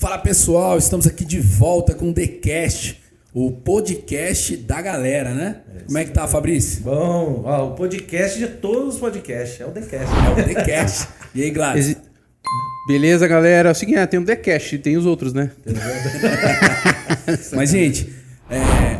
Fala pessoal, estamos aqui de volta com o TheCast, o podcast da galera, né? Como é que tá, Fabrício? Bom, ó, o podcast de todos os podcasts, é o TheCast. É o TheCast. E aí, Gladys? Beleza, galera? É o seguinte, tem o TheCast e tem os outros, né? Mas, gente,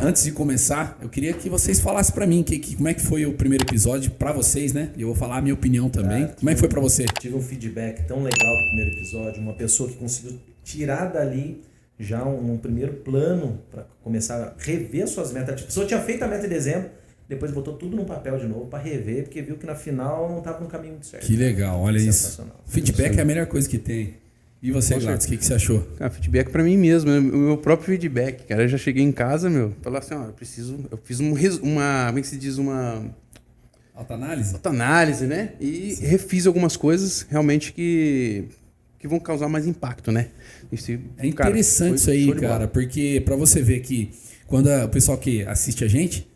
antes de começar, eu queria que vocês falassem pra mim como é que foi o primeiro episódio pra vocês, né? E eu vou falar a minha opinião também. Como é que foi pra você? Tive um feedback tão legal do primeiro episódio, uma pessoa que conseguiu tirar dali já um primeiro plano para começar a rever suas metas. A pessoa tinha feito a meta em dezembro, depois botou tudo no papel de novo para rever, porque viu que na final não estava no caminho muito certo. Que legal, olha isso. Feedback é a melhor coisa que tem. E você, Gladys, o que você achou? Cara, feedback pra mim mesmo, o meu próprio feedback, cara. Eu já cheguei em casa, falar assim, ó, eu fiz uma, como é que se diz, uma... Autoanálise, né? E refiz algumas coisas realmente que vão causar mais impacto, né? É interessante isso aí, cara, porque pra você ver que quando o pessoal que assiste a gente,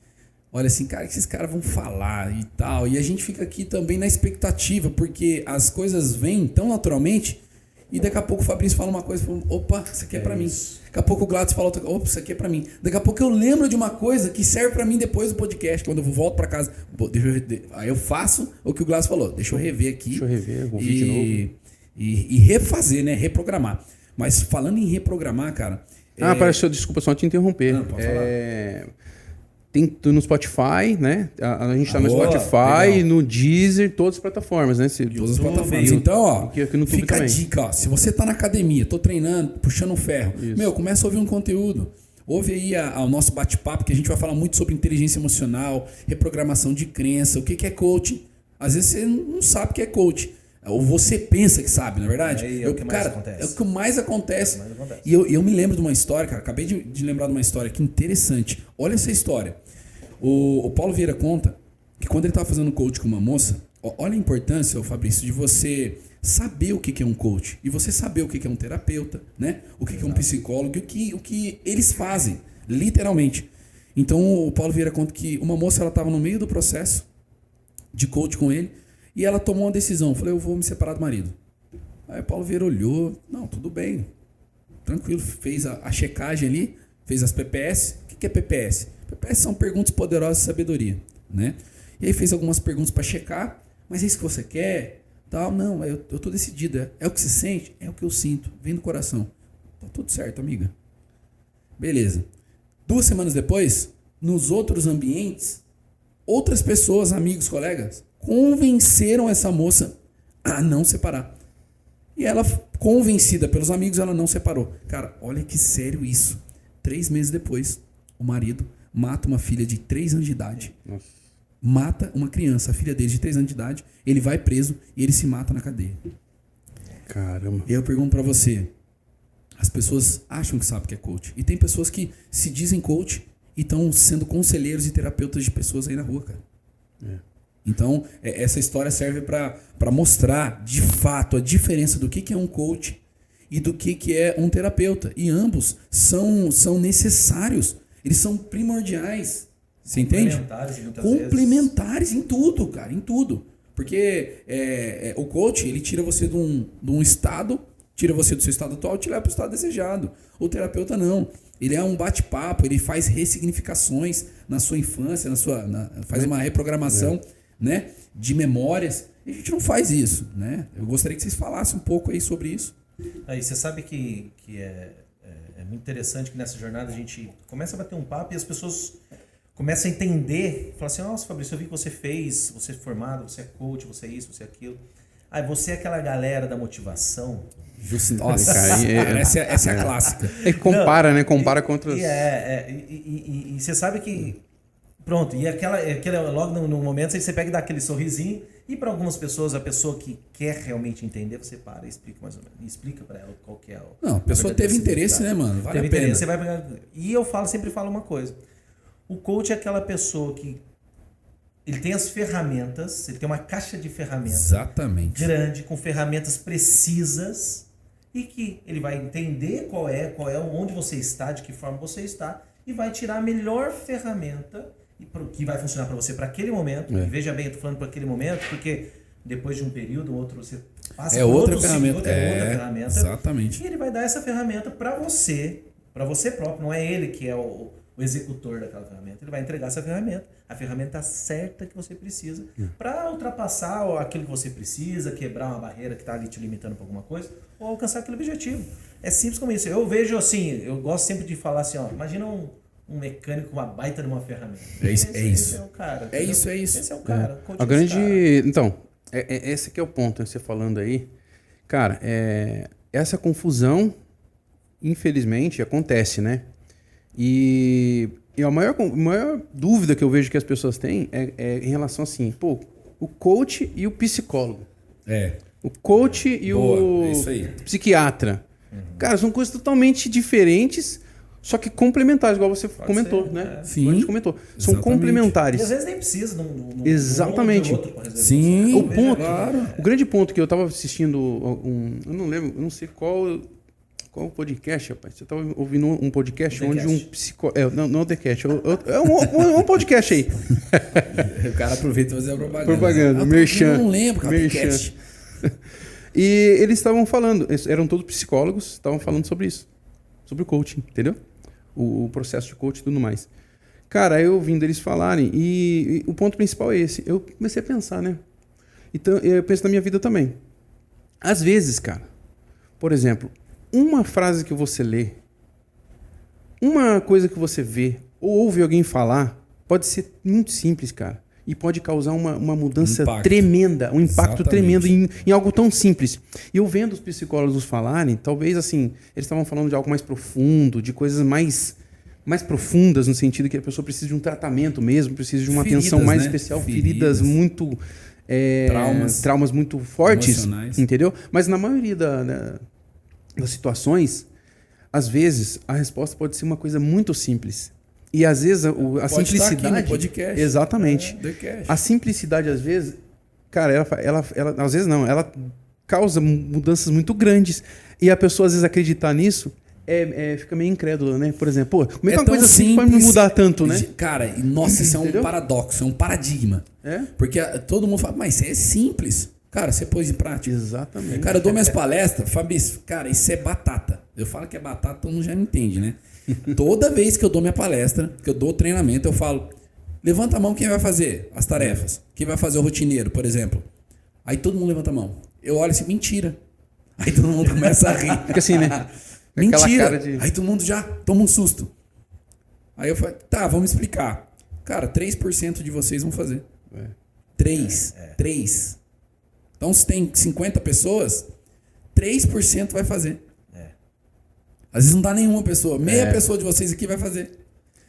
olha assim, cara, que esses caras vão falar e tal, e a gente fica aqui também na expectativa, porque as coisas vêm tão naturalmente, e daqui a pouco o Fabrício fala uma coisa, opa, isso aqui é pra mim. Daqui a pouco o Gladys fala outra coisa, opa, isso aqui é pra mim. Daqui a pouco eu lembro de uma coisa que serve pra mim depois do podcast, quando eu volto pra casa. Aí eu faço o que o Gladys falou, deixa eu rever aqui. Ouvir de novo. E refazer, né? Reprogramar. Mas falando em reprogramar, cara... Desculpa só te interromper. Não, pode falar. Tem no Spotify, né? A gente tá no Spotify, legal. no Deezer, todas as plataformas, né? Todas as plataformas. Então, ó, aqui no fica também. A dica, ó. Se você tá na academia, tô treinando, puxando um ferro, começa a ouvir um conteúdo. Ouve aí o nosso bate-papo, que a gente vai falar muito sobre inteligência emocional, reprogramação de crença, o que é coaching. Às vezes você não sabe o que é coaching. Ou você pensa que sabe, na verdade? É o que mais acontece. É o que mais acontece. E eu me lembro de uma história, cara. Acabei de lembrar de uma história que interessante. Olha essa história. O Paulo Vieira conta que quando ele estava fazendo coach com uma moça, olha a importância, Fabrício, de você saber o que é um coach. E você saber o que é um terapeuta, né? O que é um psicólogo, o que eles fazem, literalmente. Então o Paulo Vieira conta que uma moça estava no meio do processo de coach com ele, e ela tomou uma decisão. Falei, eu vou me separar do marido. Aí o Paulo Vieira olhou. Não, tudo bem. Tranquilo. Fez a checagem ali. Fez as PPS. O que é PPS? PPS são perguntas poderosas de sabedoria, né? E aí fez algumas perguntas para checar. Mas é isso que você quer? Tal, não, eu tô decidida. É o que você sente? É o que eu sinto. Vem do coração. Tá tudo certo, amiga. Beleza. 2 semanas depois, nos outros ambientes, outras pessoas, amigos, colegas, convenceram essa moça a não separar. E ela, convencida pelos amigos, ela não separou. Cara, olha que sério isso. 3 meses depois, o marido mata uma filha de 3 anos de idade. Nossa. Mata uma criança, a filha dele de 3 anos de idade. Ele vai preso e ele se mata na cadeia. Caramba. E eu pergunto pra você, as pessoas acham que sabem o que é coach. E tem pessoas que se dizem coach e estão sendo conselheiros e terapeutas de pessoas aí na rua, cara. Então, essa história serve para mostrar, de fato, a diferença do que é um coach e do que é um terapeuta. E ambos são necessários. Eles são primordiais. Você entende? Complementares em tudo, cara, em tudo. Porque o coach, ele tira você de um estado, tira você do seu estado atual e te leva para o estado desejado. O terapeuta não. Ele é um bate-papo, ele faz ressignificações na sua infância, faz uma reprogramação, né, de memórias. E a gente não faz isso, né? Eu gostaria que vocês falassem um pouco aí sobre isso. Aí você sabe que é muito interessante que nessa jornada a gente começa a bater um papo e as pessoas começam a entender, falam assim, nossa, Fabrício, eu vi que você fez, você é formado, você é coach, você é isso, você é aquilo. Aí você é aquela galera da motivação. Nossa, essa é a clássica. Compara, né? Compara com outros... E você sabe que... Pronto, e aquele logo no momento você pega e dá aquele sorrisinho, e para algumas pessoas, a pessoa que quer realmente entender, você para e explica mais ou menos. Explica para ela qual que é o... Não, a pessoa teve interesse, né, mano? Vale a pena. Você vai pegar, e eu sempre falo uma coisa. O coach é aquela pessoa que ele tem as ferramentas, ele tem uma caixa de ferramentas exatamente grande, com ferramentas precisas, e que ele vai entender qual é onde você está, de que forma você está, e vai tirar a melhor ferramenta que vai funcionar para você para aquele momento. E veja bem, eu estou falando para aquele momento, porque depois de um período, outro, você passa É por outra outro ferramenta. ciclo, outra ferramenta. Exatamente. E ele vai dar essa ferramenta para você próprio. Não é ele que é o executor daquela ferramenta. Ele vai entregar essa ferramenta, a ferramenta certa que você precisa para ultrapassar aquilo que você precisa, quebrar uma barreira que está ali te limitando para alguma coisa, ou alcançar aquele objetivo. É simples como isso. Eu vejo assim, eu gosto sempre de falar assim, ó, imagina um mecânico com uma baita de uma ferramenta. Esse é o cara. É isso. Esse é o cara. A grande... Então, esse aqui é o ponto, você falando aí. Cara, essa confusão, infelizmente, acontece, né? E a maior dúvida que eu vejo que as pessoas têm é em relação assim, pô, o coach e o psicólogo. O coach e o psiquiatra. Cara, são coisas totalmente diferentes, só que complementares, igual você comentou, né? Sim. A gente comentou. São complementares. E às vezes nem precisa Exatamente. Sim, o ponto, claro. o grande ponto que eu tava assistindo eu não lembro, eu não sei qual podcast, rapaz. Você tava ouvindo um podcast onde um psicólogo... Não é o The Cast. É um podcast aí. O cara aproveita e fazer a propaganda. Propaganda, merchan. Eu não lembro, cara, podcast. E eles estavam falando, eram todos psicólogos, estavam falando sobre isso. Sobre o coaching, entendeu? O processo de coaching e tudo mais. Cara, eu ouvindo eles falarem, e o ponto principal é esse. Eu comecei a pensar, né? Então, eu penso na minha vida também. Às vezes, cara, por exemplo, uma frase que você lê, uma coisa que você vê, ou ouve alguém falar, pode ser muito simples, cara. E pode causar uma mudança tremenda, um impacto tremendo em algo tão simples. E eu vendo os psicólogos falarem, talvez assim, eles estavam falando de algo mais profundo, de coisas mais profundas, no sentido que a pessoa precisa de um tratamento mesmo, precisa de uma atenção mais especial, feridas muito... traumas muito fortes, entendeu? Mas na maioria das situações, às vezes, a resposta pode ser uma coisa muito simples. E às vezes a simplicidade... Estar aqui no podcast. Exatamente. A simplicidade, às vezes, cara, ela às vezes não, ela causa mudanças muito grandes. E a pessoa, às vezes, acreditar nisso fica meio incrédula, né? Por exemplo, pô, como é que uma coisa simples pode me mudar tanto, né? Cara, nossa, isso é um paradoxo, é um paradigma. Porque todo mundo fala, mas isso é simples. Cara, você pôs em prática. Exatamente. Cara, eu dou minhas palestras, Fabrício, cara, isso é batata. Eu falo que é batata, todo mundo já me entende, né? Toda vez que eu dou minha palestra, que eu dou treinamento, eu falo, levanta a mão quem vai fazer as tarefas. Quem vai fazer o rotineiro, por exemplo. Aí todo mundo levanta a mão. Eu olho assim, mentira. Aí todo mundo começa a rir. Fica assim, né? Mentira. Aí todo mundo já toma um susto. Aí eu falo, tá, vamos explicar. Cara, 3% de vocês vão fazer. 3. Então, se tem 50 pessoas, 3% vai fazer. Às vezes não dá nenhuma pessoa. Meia pessoa de vocês aqui vai fazer.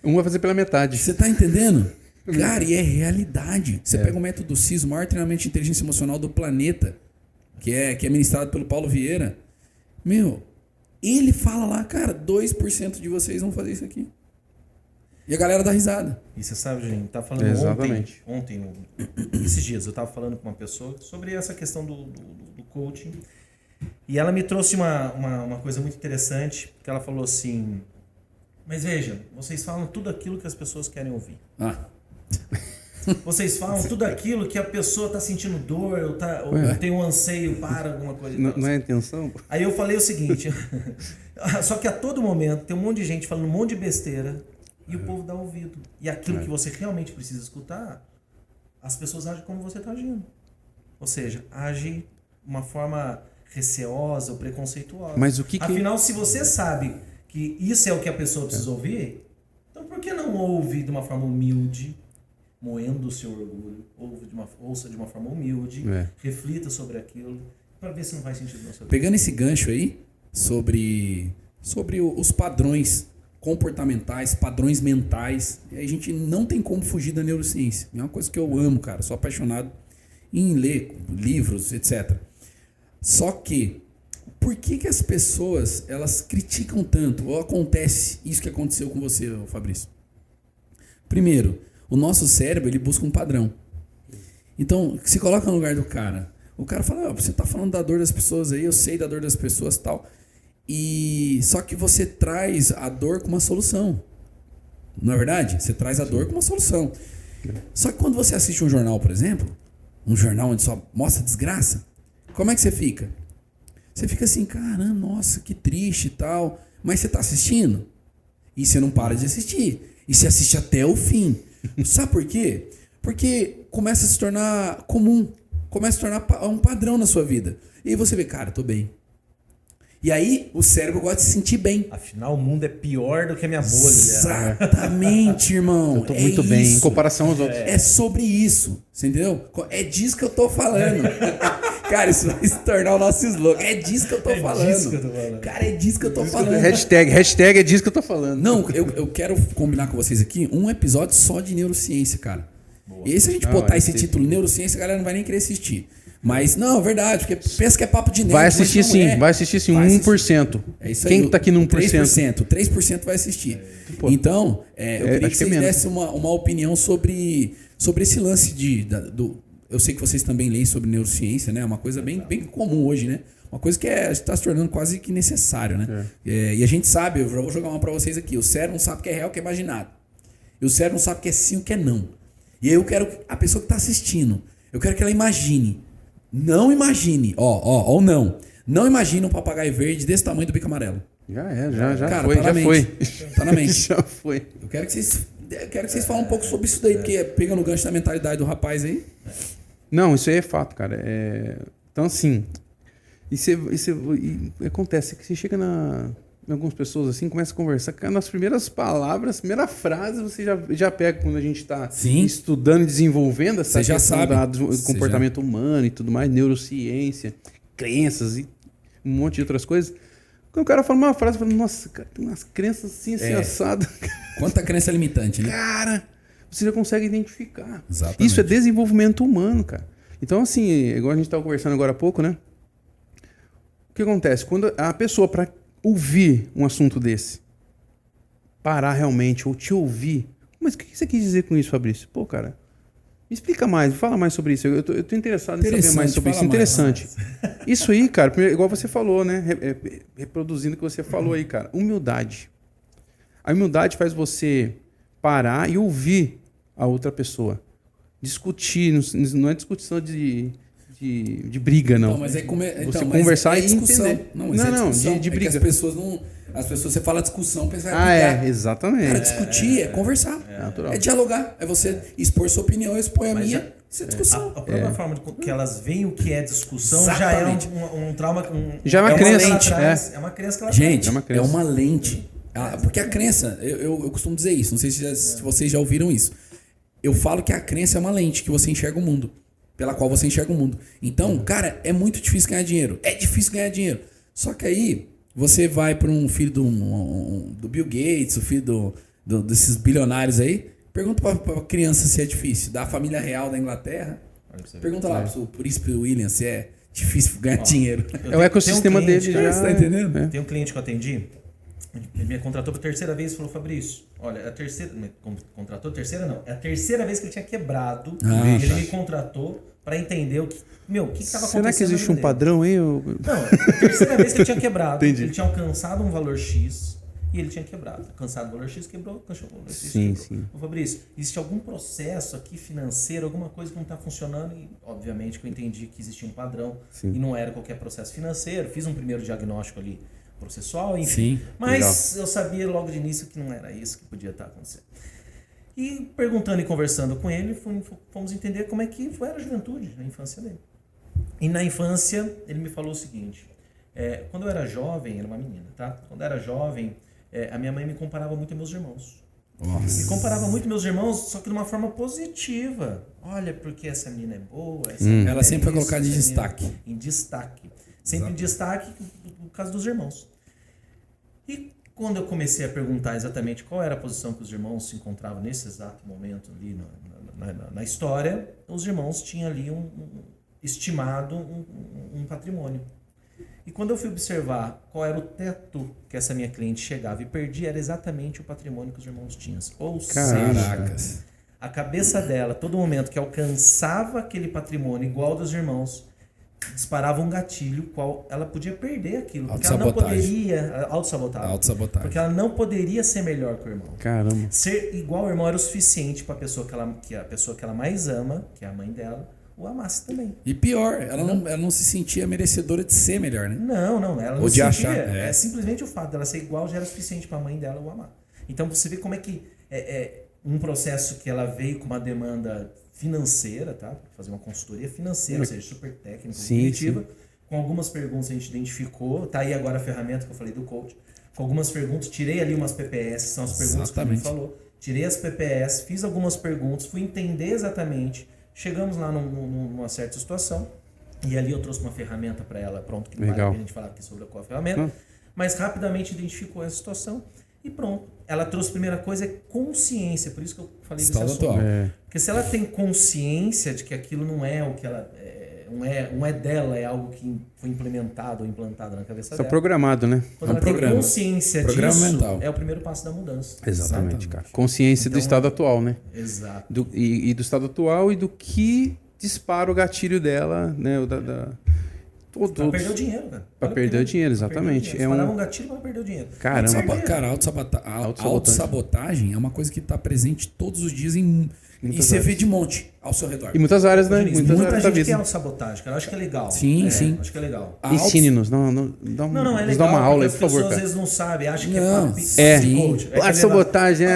Um vai fazer pela metade. Você tá entendendo? Cara, e é realidade. Você pega o método CIS, o maior treinamento de inteligência emocional do planeta, que é ministrado pelo Paulo Vieira. Meu, ele fala lá, cara, 2% de vocês vão fazer isso aqui. E a galera dá risada. E você sabe, gente, tá falando ontem, esses dias, eu tava falando com uma pessoa sobre essa questão do coaching. E ela me trouxe uma coisa muito interessante, que ela falou assim, mas veja, vocês falam tudo aquilo que as pessoas querem ouvir. Vocês falam tudo aquilo que a pessoa tá sentindo dor, ou tem um anseio para alguma coisa. Não é a intenção? Aí eu falei o seguinte, só que a todo momento tem um monte de gente falando um monte de besteira e o povo dá ouvido. E aquilo que você realmente precisa escutar, as pessoas agem como você tá agindo. Ou seja, age de uma forma receosa ou preconceituosa. Mas Afinal, se você sabe que isso é o que a pessoa precisa ouvir, então por que não ouve de uma forma humilde, moendo o seu orgulho, ouça de uma forma humilde, reflita sobre aquilo, para ver se não faz sentido na sua vida. Pegando esse gancho aí, sobre os padrões comportamentais, padrões mentais, e a gente não tem como fugir da neurociência. É uma coisa que eu amo, cara, sou apaixonado em ler livros, etc. Só que, por que as pessoas, elas criticam tanto, ou acontece isso que aconteceu com você, Fabrício? Primeiro, o nosso cérebro, ele busca um padrão. Então, se coloca no lugar do cara. O cara fala, você tá falando da dor das pessoas aí, eu sei da dor das pessoas e tal. Só que você traz a dor com uma solução. Não é verdade? Você traz a dor com uma solução. Só que quando você assiste um jornal, por exemplo, um jornal onde só mostra desgraça, como é que você fica? Você fica assim, caramba, nossa, que triste e tal. Mas você tá assistindo? E você não para de assistir. E você assiste até o fim. Sabe por quê? Porque começa a se tornar comum. Começa a se tornar um padrão na sua vida. E aí você vê, cara, tô bem. E aí o cérebro gosta de se sentir bem. Afinal, o mundo é pior do que a minha bolha. Exatamente, irmão. Eu tô muito bem, isso. em comparação aos outros. É sobre isso, você entendeu? É disso que eu tô falando. Cara, isso vai se tornar o nosso slogan. É disso que eu tô falando. Disso que eu tô falando. Cara, é disso que eu tô falando. Hashtag é disso que eu tô falando. Não, eu quero combinar com vocês aqui um episódio só de neurociência, cara. Boa. E aí, se a gente botar esse título, neurociência, a galera não vai nem querer assistir. Mas, não, é verdade, porque pensa que é papo de nerd. Vai assistir sim, vai assistir sim, 1%. É isso aí. Quem tá aqui no 1%? 3% vai assistir. Então, eu queria que vocês dessem uma opinião sobre esse lance eu sei que vocês também leem sobre neurociência, né? É uma coisa bem comum hoje, né? Uma coisa que está se tornando quase que necessário, né? E a gente sabe, eu já vou jogar uma para vocês aqui, o cérebro não sabe o que é real, o que é imaginado. E o cérebro não sabe o que é sim, o que é não. E aí eu quero a pessoa que está assistindo, eu quero que ela imagine. Não imagine, ou não. Não imagine um papagaio verde desse tamanho do bico amarelo. Já Cara, foi, já foi. Tá na mente. Já foi. Eu quero que vocês falem um pouco sobre isso daí, porque pegando o gancho da mentalidade do rapaz aí. Não, isso aí é fato, cara. Então, assim, e acontece que você chega em algumas pessoas assim, começa a conversar, cara, nas primeiras palavras, primeira frase, você já pega quando a gente está estudando e desenvolvendo essa questão do comportamento humano e tudo mais, neurociência, crenças e um monte de outras coisas. Quando o cara fala uma frase, eu falo, nossa, cara, tem umas crenças assim, assadas. Quanta crença limitante, né? Cara, você já consegue identificar. Exatamente. Isso é desenvolvimento humano, cara. Então, assim, igual a gente estava conversando agora há pouco, né? O que acontece? Quando a pessoa, para ouvir um assunto desse, parar realmente, ou te ouvir, mas o que você quis dizer com isso, Fabrício? Pô, cara, me explica mais, fala mais sobre isso. Eu tô interessado em saber mais sobre isso. Interessante. Isso aí, cara, igual você falou, né? Reproduzindo o que você falou aí, cara. Humildade. A humildade faz você parar e ouvir a outra pessoa. Discutir, não é discussão de briga, não. Não, mas você conversar e entender. Não, de briga. As pessoas, você fala discussão, pensa exatamente. Cara, discutir é conversar. É dialogar. É você expor sua opinião, eu exponho a minha. Isso é discussão. A própria forma que elas veem o que é discussão já é um trauma. Já é uma crença. É uma crença que ela Gente, é uma lente. Porque a crença, eu costumo dizer isso, não sei se vocês já ouviram isso. Eu falo que a crença é uma lente que você enxerga o mundo. Pela qual você enxerga o mundo. Então, cara, é muito difícil ganhar dinheiro. É difícil ganhar dinheiro. Só que aí, você vai para um filho do Bill Gates, o filho desses bilionários aí, pergunta para criança se é difícil. Da família real da Inglaterra, pergunta lá pro príncipe William se é difícil ganhar dinheiro. É o ecossistema dele já. Você tá entendendo? Tem um cliente que eu atendi, ele me contratou pela terceira vez e falou, Fabrício, olha, contratou terceira não, é a terceira vez que ele tinha quebrado, ele me contratou para entender o que estava acontecendo. Será que existe um padrão aí? Não, a terceira vez que ele tinha quebrado, ele tinha alcançado um valor X e ele tinha quebrado. Alcançado o valor X, quebrou, alcançou o valor X. Sim. Ô, Fabrício, existe algum processo aqui financeiro, alguma coisa que não está funcionando? E, obviamente, que eu entendi que existia um padrão e não era qualquer processo financeiro. Fiz um primeiro diagnóstico ali processual, enfim. Sim, mas eu sabia logo de início que não era isso que podia estar acontecendo. E perguntando e conversando com ele, fomos entender como é que foi a juventude, a infância dele. E na infância, ele me falou o seguinte, quando eu era jovem, era uma menina, tá? Quando eu era jovem, a minha mãe me comparava muito aos meus irmãos. Nossa. Me comparava muito aos meus irmãos, só que de uma forma positiva. Olha, porque essa menina é boa. Ela sempre foi colocada em destaque. Em destaque. Sempre em destaque por causa dos irmãos. E quando eu comecei a perguntar exatamente qual era a posição que os irmãos se encontravam nesse exato momento ali na história, os irmãos tinham ali estimado um patrimônio. E quando eu fui observar qual era o teto que essa minha cliente chegava e perdia, era exatamente o patrimônio que os irmãos tinham. Ou seja, a cabeça dela, todo momento que alcançava aquele patrimônio igual ao dos irmãos, disparava um gatilho qual ela podia perder aquilo. Porque ela não poderia... Autossabotagem. Porque ela não poderia ser melhor que o irmão. Caramba. Ser igual ao irmão era o suficiente para a pessoa que ela mais ama, que é a mãe dela, o amasse também. E pior, ela não se sentia merecedora de ser melhor, né? Não, ela não Ou se de sentia. achar, É simplesmente o fato dela ser igual já era suficiente para a mãe dela o amar. Então você vê como é que é um processo que ela veio com uma demanda financeira, tá? Fazer uma consultoria financeira, ou seja, super técnica, cognitiva. Com algumas perguntas a gente identificou, tá aí agora a ferramenta que eu falei do coach. Com algumas perguntas, tirei ali umas PPS, são as perguntas que ele falou. Tirei as PPS, fiz algumas perguntas, fui entender exatamente. Chegamos lá numa certa situação. E ali eu trouxe uma ferramenta para ela, pronto, que não vale a gente falar aqui sobre qual ferramenta. Mas rapidamente identificou essa situação e pronto. Ela trouxe a primeira coisa, é consciência. Por isso que eu falei desse assunto. Porque se ela tem consciência de que aquilo não é o que ela... não é dela, é algo que foi implementado ou implantado na cabeça dela. Está programado, né? Quando ela tem consciência disso, mental. É o primeiro passo da mudança. Exatamente, cara. Consciência então, do estado atual, né? Exato. E do estado atual e do que dispara o gatilho dela, né? Pra perder o dinheiro, cara. Pra perder o dinheiro, exatamente. Um gatilho pra perder o dinheiro. Caramba. Cara, a autossabotagem é uma coisa que está presente todos os dias e você vê de monte ao seu redor. E muitas áreas, né? Muita gente quer autossabotagem, cara. Eu acho que é legal. Sim. Acho que é legal. Ensine-nos. Não, é legal. Dá uma aula aí, por favor. As pessoas às vezes não sabem, acham que é papo de sabotagem,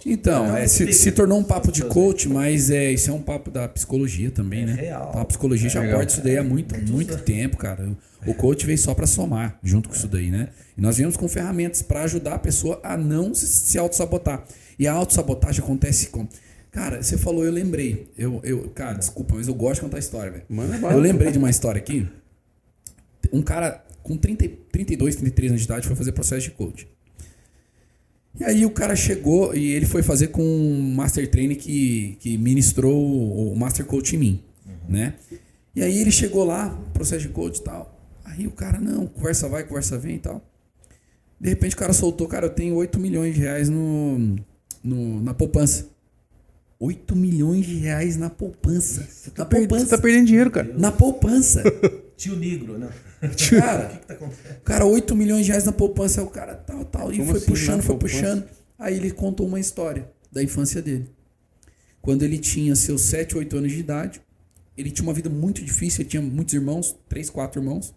Então, se tornou um papo de coach, mas isso é um papo da psicologia também, né? Real. A psicologia já aborda isso daí há muito tempo, cara. O coach veio só para somar junto com isso daí, né? E nós viemos com ferramentas para ajudar a pessoa a não se auto-sabotar. E a autossabotagem acontece como... Cara, você falou, eu lembrei. Cara, desculpa, mas eu gosto de contar história, velho. Eu lembrei de uma história aqui. Um cara com 32, 33 anos de idade foi fazer processo de coach. E aí o cara chegou e ele foi fazer com um Master Trainer que ministrou o Master Coach em mim, né? E aí ele chegou lá, processo de coach e tal. Aí o cara, não, conversa vai, conversa vem e tal. De repente o cara soltou, cara, eu tenho 8 milhões de reais na poupança. 8 milhões de reais na poupança. Você tá perdendo dinheiro, cara. Na poupança. Tio Negro, né? Cara, o que tá acontecendo? Cara, 8 milhões de reais na poupança. O cara tal. E foi assim, puxando. Aí ele contou uma história da infância dele. Quando ele tinha seus 7, 8 anos de idade, ele tinha uma vida muito difícil. Ele tinha muitos irmãos, 3, 4 irmãos.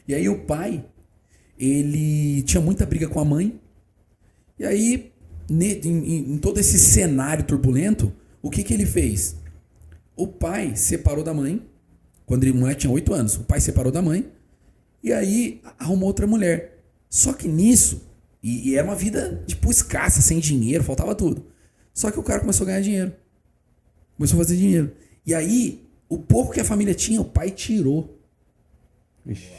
E aí o pai, ele tinha muita briga com a mãe. E aí... Em todo esse cenário turbulento, o que ele fez? O pai separou da mãe, quando o moleque tinha 8 anos, o pai separou da mãe, e aí arrumou outra mulher. Só que nisso, e era uma vida tipo escassa, sem dinheiro, faltava tudo. Só que o cara começou a ganhar dinheiro. Começou a fazer dinheiro. E aí, o pouco que a família tinha, o pai tirou. Ixi,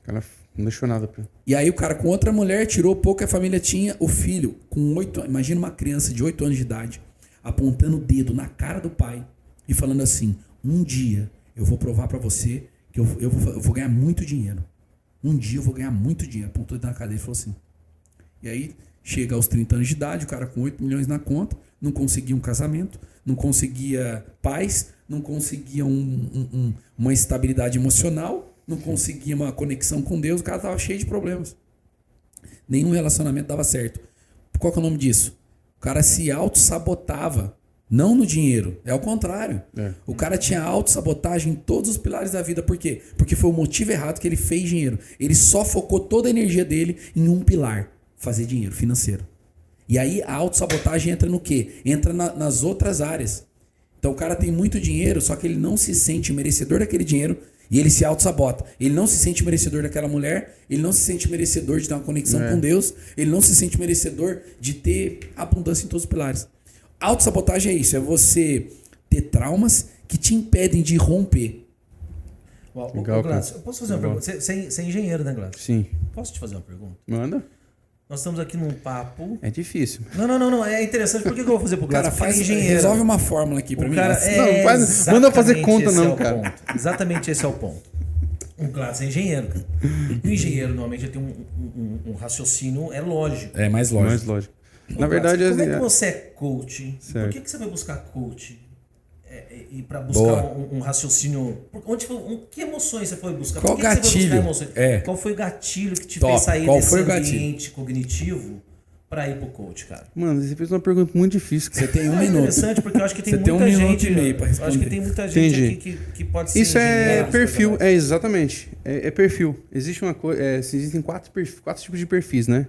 cara... Não deixou nada. E aí o cara com outra mulher tirou o pouco que a família tinha. O filho com 8 anos. Imagina uma criança de 8 anos de idade apontando o dedo na cara do pai e falando assim: um dia eu vou provar pra você que eu vou ganhar muito dinheiro. Um dia eu vou ganhar muito dinheiro. Apontou o dedo na cara dele e falou assim. E aí chega aos 30 anos de idade, o cara com 8 milhões na conta, não conseguia um casamento, não conseguia paz, não conseguia uma estabilidade emocional, não conseguia uma conexão com Deus, o cara tava cheio de problemas. Nenhum relacionamento dava certo. Qual que é o nome disso? O cara se auto-sabotava. Não no dinheiro, é ao contrário. O cara tinha auto-sabotagem em todos os pilares da vida. Por quê? Porque foi o motivo errado que ele fez dinheiro. Ele só focou toda a energia dele em um pilar: fazer dinheiro, financeiro. E aí a auto-sabotagem entra no quê? Entra nas outras áreas. Então o cara tem muito dinheiro, só que ele não se sente merecedor daquele dinheiro. E ele se auto-sabota. Ele não se sente merecedor daquela mulher. Ele não se sente merecedor de ter uma conexão com Deus. Ele não se sente merecedor de ter abundância em todos os pilares. Auto-sabotagem é isso. É você ter traumas que te impedem de romper. Gladys, eu posso fazer uma pergunta? Você é engenheiro, né, Gladys? Sim. Posso te fazer uma pergunta? Manda. Nós estamos aqui num papo... É difícil. Não. É interessante. Por que eu vou fazer pro Gladys? Cara, resolve uma fórmula aqui pra mim. Não manda fazer conta não, cara. Exatamente esse é o ponto. O Gladys é engenheiro. O engenheiro, normalmente, tem um raciocínio lógico. É mais lógico. Na verdade... Como é que você é coach? Certo. Por que você vai buscar coach? E para buscar um raciocínio... Que emoções você foi buscar? Qual gatilho? Qual foi o gatilho que te fez sair desse ambiente cognitivo para ir pro coach, cara? Mano, você fez uma pergunta muito difícil. Você tem um É minuto. interessante, porque eu acho que tem Você tem muita 1 gente... minuto e meio pra eu acho que responder. tem muita gente Entendi. aqui que pode ser Isso é engenheiro, perfil, trabalhar. exatamente. É perfil. Existe uma coisa. Existem quatro tipos de perfis, né?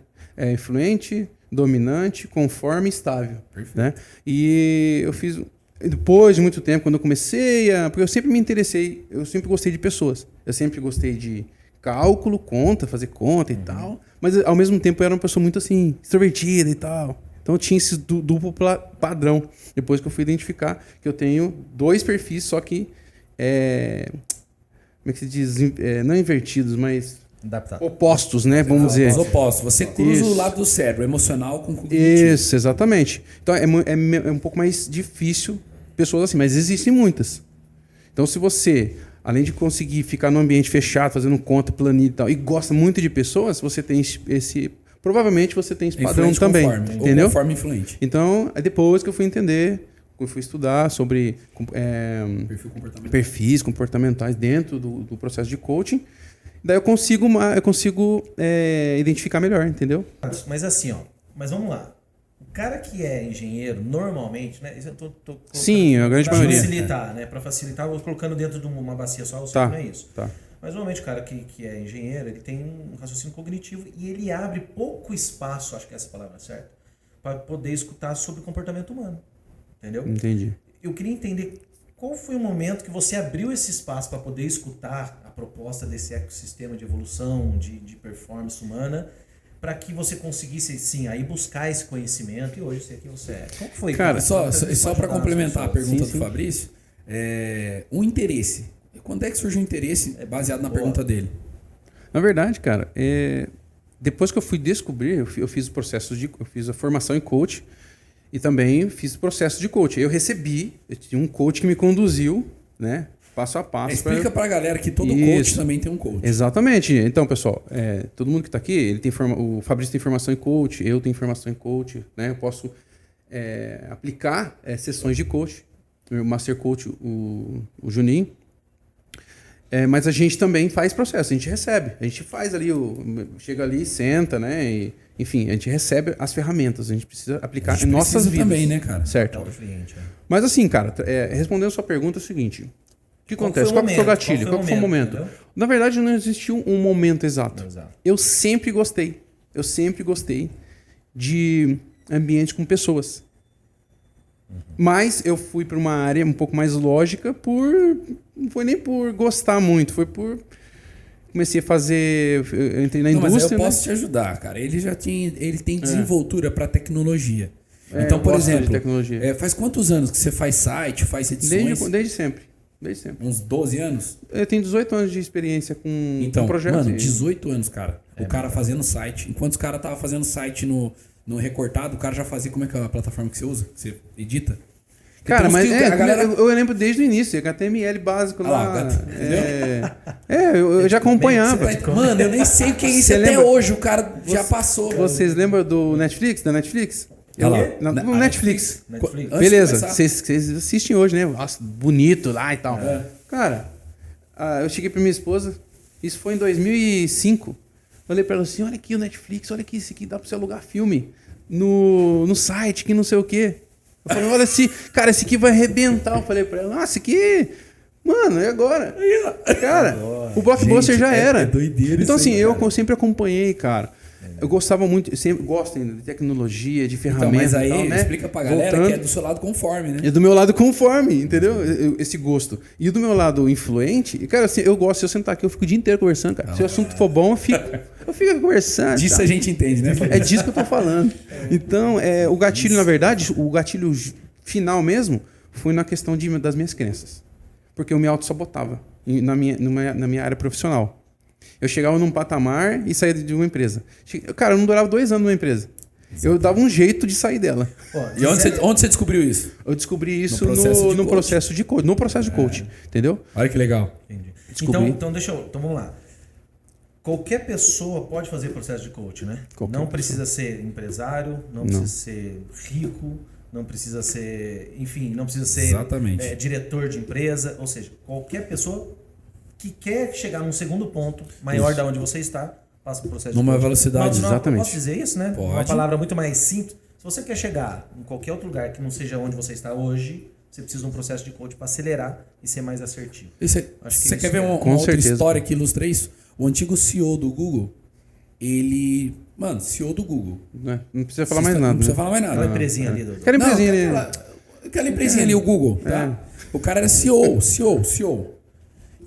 Influente, dominante, conforme e estável. Perfeito. Né? E eu fiz. Depois de muito tempo, quando eu comecei a. Porque eu sempre me interessei, eu sempre gostei de pessoas. Eu sempre gostei de cálculo, conta, fazer conta e tal. Mas ao mesmo tempo eu era uma pessoa muito assim, extrovertida e tal. Então eu tinha esse duplo padrão. Depois que eu fui identificar que eu tenho 2 perfis, só que. Como é que se diz? Não invertidos, mas Adaptado. opostos, né? Vamos dizer. Os opostos. Você cruza Isso. o lado do cérebro, emocional com o cognitivo. Isso, exatamente. Então é um pouco mais difícil pessoas assim, mas existem muitas. Então se você, além de conseguir ficar num ambiente fechado, fazendo conta, planilha e tal, e gosta muito de pessoas, você tem esse... Provavelmente você tem esse padrão Influente também, conforme, entendeu? Ou conforme influente. Então, é depois que eu fui entender, eu fui estudar sobre Perfil comportamental. perfis comportamentais dentro do processo de coaching, daí eu consigo identificar melhor, entendeu? Mas assim, ó. Mas vamos lá. O cara que é engenheiro, normalmente, né? Isso eu tô colocando Sim, a grande pra maioria. facilitar, né? Pra facilitar, eu vou colocando dentro de uma bacia só, eu sei Tá, que não é isso. tá. Mas normalmente o cara que é engenheiro, ele tem um raciocínio cognitivo e ele abre pouco espaço, acho que é essa a palavra certa, para poder escutar sobre o comportamento humano. Entendeu? Entendi. Eu queria entender qual foi o momento que você abriu esse espaço para poder escutar a proposta desse ecossistema de evolução, de performance humana, para que você conseguisse, sim, aí buscar esse conhecimento e hoje ser quem você é. Como foi? Cara, Só para complementar a pergunta Sim, do Fabrício, o interesse. Quando é que surgiu o interesse baseado na pergunta dele? Na verdade, cara, depois que eu fui descobrir, eu fiz o processo eu fiz a formação em coach e também fiz o processo de coach. Eu tinha um coach que me conduziu, né, passo a passo. Explica pra galera que todo Isso. coach também tem um coach. Exatamente. Então, pessoal, todo mundo que está aqui, o Fabrício tem formação em coach, eu tenho formação em coach, né? Eu posso aplicar sessões de coach, o Master Coach, o Juninho. Mas a gente também faz processo, a gente recebe. A gente faz ali, chega ali, senta, né? E, enfim, a gente recebe as ferramentas, a gente precisa aplicar em nossas vidas. Também, né, cara? Certo. o cliente, né? Mas assim, cara, respondendo a sua pergunta é o seguinte... O que Qual acontece? foi o Qual que foi o momento? gatilho? Qual que foi o momento? Entendeu? Na verdade, não existiu um momento exato. Exato. Eu sempre gostei. Eu sempre gostei de ambiente com pessoas. Mas eu fui para uma área um pouco mais lógica não foi nem por gostar muito, foi por... Comecei a fazer... Eu entrei na Não, indústria, mas eu posso te ajudar, cara. Ele tem desenvoltura para tecnologia. né? Então, Eu por gosto de exemplo, tecnologia. faz quantos anos que você faz site, faz edições? Desde sempre. Desde sempre. Uns 12 anos? Eu tenho 18 anos de experiência com projetos. Mano, 18 anos, cara. O cara fazendo site. Enquanto os caras estavam fazendo site no recortado, o cara já fazia... Como é que é a plataforma que você usa? Que você edita? Cara, Então, mas a galera... eu lembro desde o início, HTML básico lá. Entendeu? Eu já acompanhava. Mano, eu nem sei o que é isso Você até lembra? hoje. O cara já passou. Vocês lembram do Netflix? Da Netflix? Olha lá. No Netflix. Netflix. Antes de Beleza, começar. vocês assistem hoje, né? Nossa, bonito lá e tal. É. Cara, eu cheguei pra minha esposa, isso foi em 2005. Falei pra ela assim: olha aqui o Netflix, olha aqui, isso aqui dá pra você alugar filme no site, que não sei o quê. Eu falei: olha cara, esse aqui vai arrebentar. Eu falei pra ela: nossa, esse aqui, mano, e agora? Cara, o Blockbuster Gente, já era. é doideira Então, isso aí, assim, eu cara. sempre acompanhei, cara. Eu gostava muito, sempre gosto ainda de tecnologia, de Então, ferramentas. mas aí e tal, né? explica pra galera Voltando. que é do seu lado conforme, né? É do meu lado conforme, entendeu? Esse gosto. E do meu lado influente, e, cara, assim, eu gosto, se eu sentar aqui, eu fico o dia inteiro conversando, cara. Se o assunto for bom, eu fico conversando. Disso tá? a gente entende, né? É disso que eu tô falando. Então, o gatilho, na verdade, o gatilho final mesmo, foi na questão das minhas crenças. Porque eu me auto-sabotava na minha área profissional. Eu chegava num patamar e saía de uma empresa. Cara, eu não durava 2 anos numa empresa. Eu dava um jeito de sair dela. E onde você descobriu isso? Eu descobri isso No no processo de coaching. No processo de coaching, entendeu? Olha que legal. Entendi. Descobri. Então vamos lá. Qualquer pessoa pode fazer processo de coaching, né? Qualquer não pessoa. precisa ser empresário, não precisa ser rico, não precisa ser, enfim, não precisa ser Exatamente. diretor de empresa, ou seja, qualquer pessoa que quer chegar num segundo ponto maior da onde você está, passa por processo Numa de coaching. velocidade, exatamente. Posso dizer isso, né? Pode. Uma palavra muito mais simples. Se você quer chegar em qualquer outro lugar que não seja onde você está hoje, você precisa de um processo de coaching para acelerar e ser mais assertivo. Você Acho que quer isso ver é- uma Com outra certeza. história que ilustra isso? O antigo CEO do Google, ele... Mano, CEO do Google. Né? Não precisa falar mais Não nada. precisa né? falar mais Aquela nada. empresinha ali, Dudu. Aquela empresinha ali. Aquela empresinha ali, o Google, tá? O cara era CEO.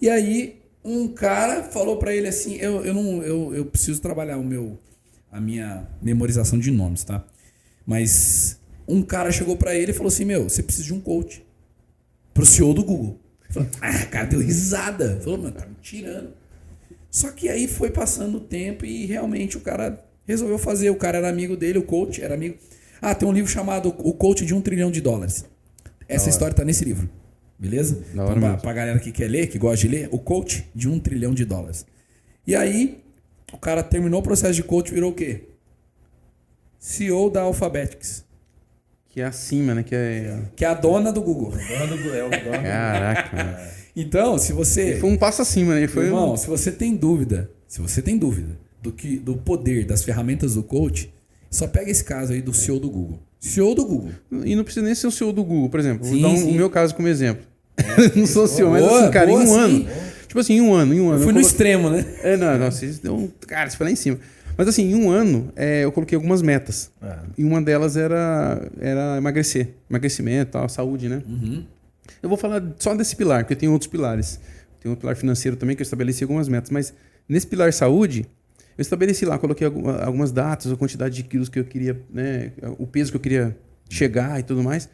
E aí, um cara falou pra ele assim, eu preciso trabalhar a minha memorização de nomes, tá? Mas um cara chegou pra ele e falou assim, você precisa de um coach. Pro CEO do Google. Falei, cara, deu risada. Falou, mano, tá me tirando. Só que aí foi passando o tempo e realmente o cara resolveu fazer. O cara era amigo dele, o coach era amigo. Tem um livro chamado O Coach de $1 trilhão. Essa história tá nesse livro. Beleza? Da hora Então, mesmo. pra galera que quer ler, que gosta de ler, O Coach de $1 trilhão. E aí, o cara terminou o processo de coach, virou o quê? CEO da Alphabetics. Que é acima, né? Que é... Que é a dona do Google. É o dono. Caraca, mano. Então, se você... Foi um passo acima, né? Foi Irmão, se você tem dúvida do poder das ferramentas do coach, só pega esse caso aí do CEO do Google. CEO do Google. E não precisa nem ser o CEO do Google, por exemplo. Sim, Vou dar sim. o meu caso como exemplo. Não sou CEO, mas Boa, assim, cara, boa, em um sim. ano. Tipo assim, em um ano. Eu fui no extremo, né? Não, vocês deu cara, você foi lá em cima. Mas assim, em um ano, eu coloquei algumas metas. E uma delas era emagrecer. Emagrecimento, tal, saúde, né? Uhum. Eu vou falar só desse pilar, porque tem outros pilares. Tem um pilar financeiro também, que eu estabeleci algumas metas. Mas nesse pilar saúde, eu estabeleci lá, coloquei algumas datas, a quantidade de quilos que eu queria, né? O peso que eu queria chegar e tudo mais.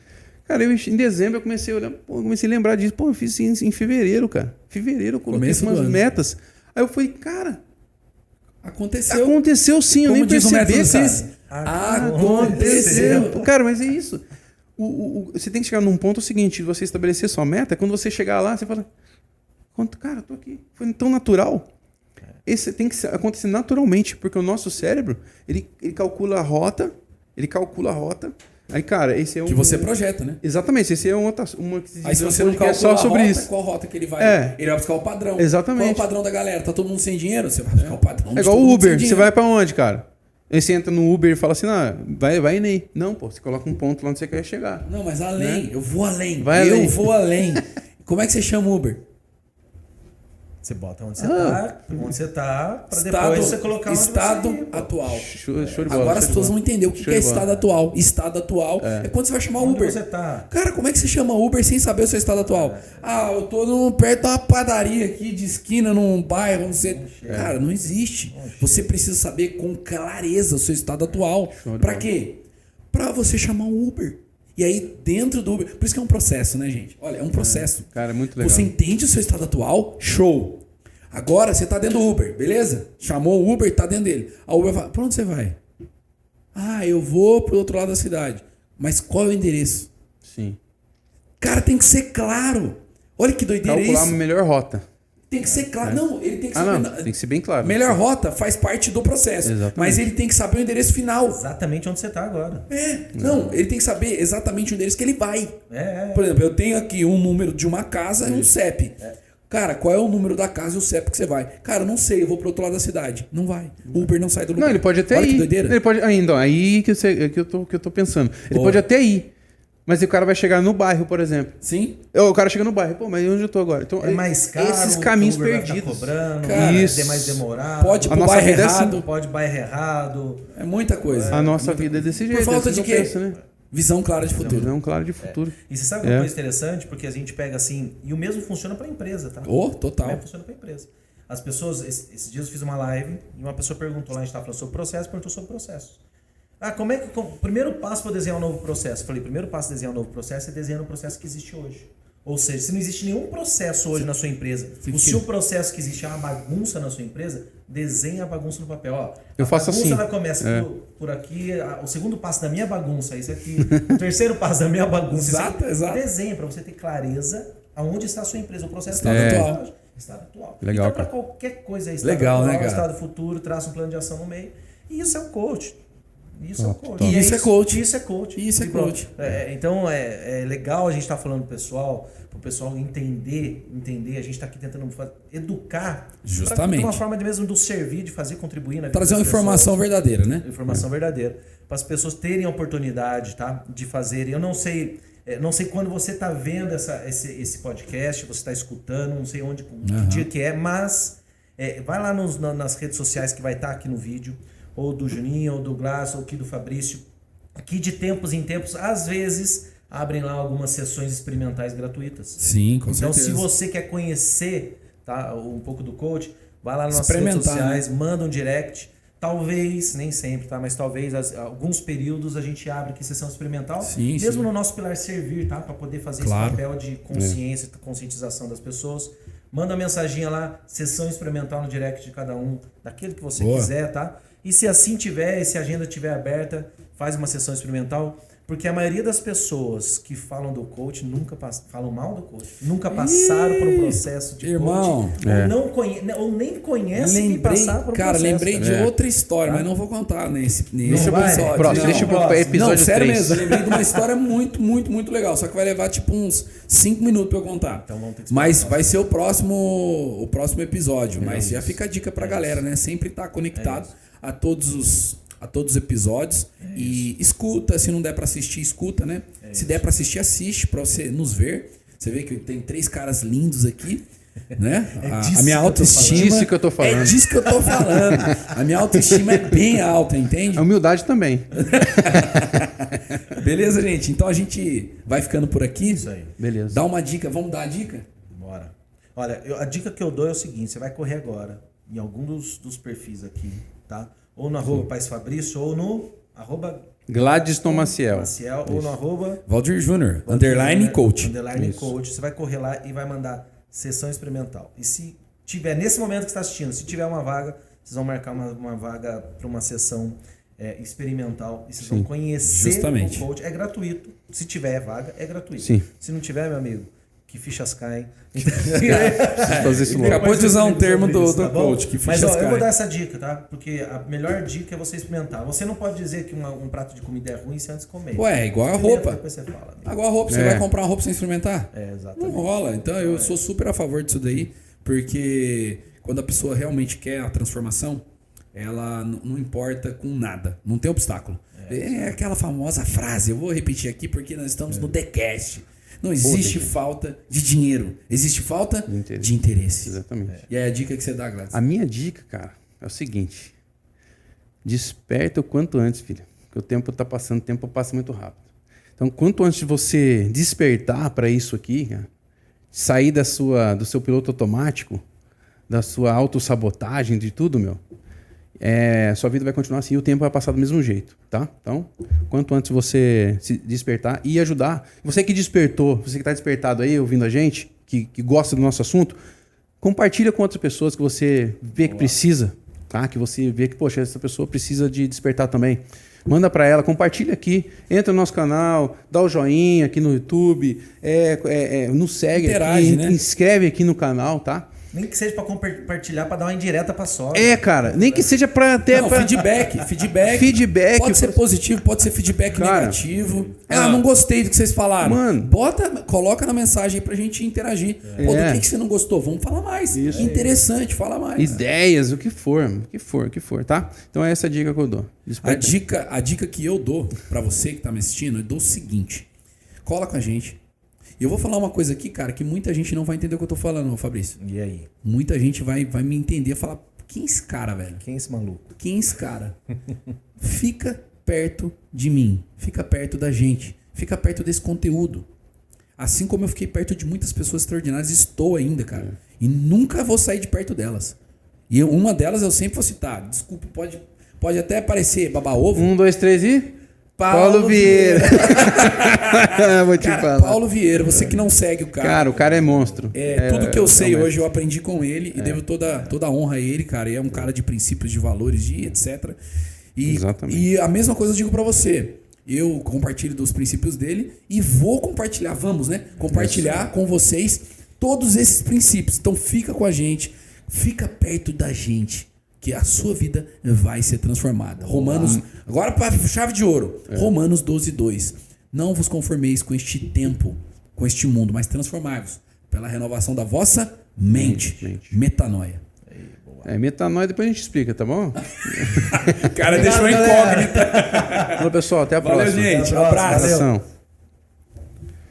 Cara, em dezembro eu comecei a olhar, comecei a lembrar disso. Eu fiz isso em fevereiro, cara. Fevereiro eu coloquei Começo do algumas ano. metas. Aí eu falei, cara, Aconteceu sim, eu Como nem diz o percebi, método cara. CIS. Aconteceu. Cara, mas é isso. Você tem que chegar num ponto seguinte, você estabelecer sua meta, quando você chegar lá, você fala, cara, tô aqui. Foi tão natural. Esse tem que acontecer naturalmente, porque o nosso cérebro, ele calcula a rota, Aí, cara, esse é um... Que você projeta, né? Exatamente, esse é uma Aí se você não calcula só sobre isso. qual rota que ele vai... É. Ele vai buscar o padrão. Exatamente. Qual é o padrão da galera? Tá todo mundo sem dinheiro? Você vai buscar o padrão. É igual o Uber. Você vai pra onde, cara? Aí você entra no Uber e fala assim, vai nem. Não, pô, você coloca um ponto lá onde você quer chegar. Não, mas além. Né? Eu vou além. Vai além. Vou além. Como é que você chama o Uber? Você bota onde você tá, pra depois você colocar onde Estado você ir, pô. atual. Show de bola. Agora as pessoas vão entender o que Show é de bola. estado atual. Estado atual é quando você vai chamar Onde Uber. você tá? Cara, como é que você chama Uber sem saber o seu estado atual? Eu tô perto de uma padaria aqui de esquina num bairro, não sei. Cara, não existe. Você precisa saber com clareza o seu estado atual. Show de Pra bola. quê? Pra você chamar o Uber. E aí, dentro do Uber... Por isso que é um processo, né, gente? Olha, é um processo. Cara, é muito legal. Você entende o seu estado atual? Show. Agora você tá dentro do Uber, beleza? Chamou o Uber, tá dentro dele. A Uber fala, pra onde você vai? Eu vou pro outro lado da cidade. Mas qual é o endereço? Sim. Cara, tem que ser claro. Olha que doideira Calcular a isso. melhor rota. Tem que ser claro. Não, ele tem que saber. Não, tem que ser bem claro. Melhor rota faz parte do processo. Exatamente. Mas ele tem que saber o endereço final. Exatamente onde você tá agora. Não, ele tem que saber exatamente o endereço que ele vai. É. Por exemplo, eu tenho aqui um número de uma casa e um CEP. Cara, qual é o número da casa e o CEP que você vai? Cara, não sei, eu vou pro outro lado da cidade. Não vai. O Uber não sai do lugar. Não, ele pode até Olha ir. que doideira. Ele pode ainda, aí que eu tô pensando. Ele pode até ir. Mas o cara vai chegar no bairro, por exemplo. Sim. O cara chega no bairro, pô, mas onde eu tô agora? Então, É mais caro. esses caminhos o Uber vai ficar perdidos. cobrando, Cara, isso. é mais demorado. Pode ir A pro nossa bairro vida é assim. errado. Pode bairro errado. É muita coisa. A nossa vida é desse jeito. Por falta assim de que eu quê? penso, né? Visão clara de futuro. Visão clara de futuro. E você sabe uma coisa interessante? Porque a gente pega assim, e o mesmo funciona para a empresa, tá? O Total. mesmo funciona para a empresa. As pessoas, esses dias eu fiz uma live e uma pessoa perguntou lá, a gente estava falando sobre processo, perguntou sobre processos. Como é que o primeiro passo para desenhar um novo processo? Eu falei, primeiro passo para desenhar um novo processo é desenhar um processo que existe hoje. Ou seja, se não existe nenhum processo hoje na sua empresa, o seu processo que existe é uma bagunça na sua empresa, desenha a bagunça no papel. Eu faço a bagunça assim. ela começa por aqui, o segundo passo da minha bagunça, isso aqui, o terceiro passo da minha bagunça. Exato, exato. Desenha para você ter clareza aonde está a sua empresa, o processo Estado atual. Estado atual. Legal, então, para cara. qualquer coisa é estado Legal, atual, né, cara? estado futuro, traça um plano de ação no meio. E isso é o coach. Isso é coach. E isso é coach. Isso é coach. Isso é coach. Então é legal a gente estar falando pro pessoal entender. A gente está aqui tentando educar. Justamente. De uma forma mesmo do servir, de fazer, contribuir na vida Trazer uma das informação pessoas. verdadeira, né? Informação verdadeira. Para as pessoas terem a oportunidade, tá? De fazerem. Eu não sei quando você está vendo esse podcast, você está escutando, não sei onde, que dia que é, mas vai lá nas redes sociais que vai estar aqui no vídeo, ou do Juninho, ou do Glass, ou aqui do Fabrício, que de tempos em tempos, às vezes, abrem lá algumas sessões experimentais gratuitas. Sim, com certeza. Então, se você quer conhecer, tá, um pouco do coach, vai lá nas nossas redes sociais, manda um direct. Talvez, nem sempre, tá? Mas talvez alguns períodos a gente abre aqui sessão experimental, mesmo no nosso pilar servir, tá? Para poder fazer esse papel de consciência, conscientização das pessoas. Manda uma mensaginha lá, sessão experimental no direct de cada um, daquilo que você quiser, tá? E se assim tiver, se a agenda estiver aberta, faz uma sessão experimental. Porque a maioria das pessoas que falam do coach nunca falam mal do coach. Nunca passaram por um processo de coach. Ou nem conhecem e passaram por um processo. Lembrei de outra história, mas não vou contar nesse episódio. Próximo, deixa pro episódio 3. Sério mesmo, lembrei de uma história muito, muito, muito legal. Só que vai levar tipo uns 5 minutos pra eu contar. Então vamos ter que mas vai ser o próximo episódio. Mas já fica a dica pra galera, né? Sempre estar conectado a todos os episódios e escuta, se não der pra assistir, escuta, né? Se der pra assistir, assiste pra você nos ver. Você vê que tem 3 caras lindos aqui, né? A minha autoestima... É disso que eu tô falando. É disso que eu tô falando. A minha autoestima é bem alta, entende? A humildade também. Beleza, gente? Então a gente vai ficando por aqui. Isso aí. Beleza. Dá uma dica. Vamos dar a dica? Bora. Olha, a dica que eu dou é o seguinte. Você vai correr agora em algum dos perfis aqui, tá? Ou no @ Pais Fabrício, ou no @ Gladstone Maciel. Ou no @ Valdir Júnior, _coach. _coach. Você vai correr lá e vai mandar sessão experimental. E se tiver, nesse momento que você está assistindo, se tiver uma vaga, vocês vão marcar uma vaga para uma sessão experimental. E vocês vão conhecer o coach. É gratuito. Se tiver vaga, é gratuito. Sim. Se não tiver, meu amigo, que fichas caem. Fazer isso logo. Acabou de usar um termo do coach, que fichas caem. Mas eu vou dar essa dica, tá? Porque a melhor dica é você experimentar. Você não pode dizer que um prato de comida é ruim se antes comer. Ué, igual a roupa. Depois você fala. Igual a roupa, você vai comprar uma roupa sem experimentar? Exatamente. Não rola. Então eu sou super a favor disso daí, porque quando a pessoa realmente quer a transformação, ela não importa com nada. Não tem obstáculo. É aquela famosa frase, eu vou repetir aqui porque nós estamos no TheCast. Não existe falta de dinheiro. Existe falta de interesse. Exatamente. E é a dica que você dá, Gladys? A minha dica, cara, é o seguinte. Desperta o quanto antes, filho. Porque o tempo tá passando, o tempo passa muito rápido. Então, quanto antes de você despertar para isso aqui, cara, sair do seu piloto automático, da sua autossabotagem, de tudo, meu, sua vida vai continuar assim e o tempo vai passar do mesmo jeito, tá? Então, quanto antes você se despertar e ajudar. Você que despertou, você que está despertado aí, ouvindo a gente, que gosta do nosso assunto, compartilha com outras pessoas que você vê que precisa, tá? Que você vê que, poxa, essa pessoa precisa de despertar também. Manda para ela, compartilha aqui, entra no nosso canal, dá o joinha aqui no YouTube, nos segue, interage, aqui, né? Inscreve aqui no canal, tá? Nem que seja para compartilhar, para dar uma indireta para sogra. Cara, nem que seja para até... Feedback. Pode ser positivo, pode ser feedback negativo. Não gostei do que vocês falaram. Mano. Coloca na mensagem pra gente interagir. Pô, do que você não gostou? Vamos falar mais. Isso. Interessante, fala mais. Ideias, o que for, tá? Então é essa a dica que eu dou. A dica que eu dou pra você que tá me assistindo, eu dou o seguinte. Cola com a gente. E eu vou falar uma coisa aqui, cara, que muita gente não vai entender o que eu tô falando, Fabrício. E aí? Muita gente vai me entender e falar, quem é esse cara, velho? Quem é esse maluco? Quem é esse cara? Fica perto de mim. Fica perto da gente. Fica perto desse conteúdo. Assim como eu fiquei perto de muitas pessoas extraordinárias, estou ainda, cara. E nunca vou sair de perto delas. E uma delas eu sempre vou citar. Desculpa, pode até parecer baba-ovo. 1, 2, 3 e... Paulo Vieira. Vou te falar. Paulo Vieira, você que não segue o cara. Cara, o cara é monstro. Tudo que eu sei hoje eu aprendi com ele e devo toda a honra a ele, cara. E é um cara de princípios, de valores, de etc. Exatamente. E a mesma coisa eu digo pra você. Eu compartilho dos princípios dele e vou compartilhar, compartilhar com vocês todos esses princípios. Então fica com a gente, fica perto da gente. que a sua vida vai ser transformada. Romanos, agora para chave de ouro. Romanos 12:2. Não vos conformeis com este tempo, com este mundo, mas transformai-vos pela renovação da vossa mente. Metanoia. Metanoia depois a gente explica, tá bom? Cara, deixou incógnita. Falou, pessoal, até a Valeu, próxima. gente. Um abraço. Abração.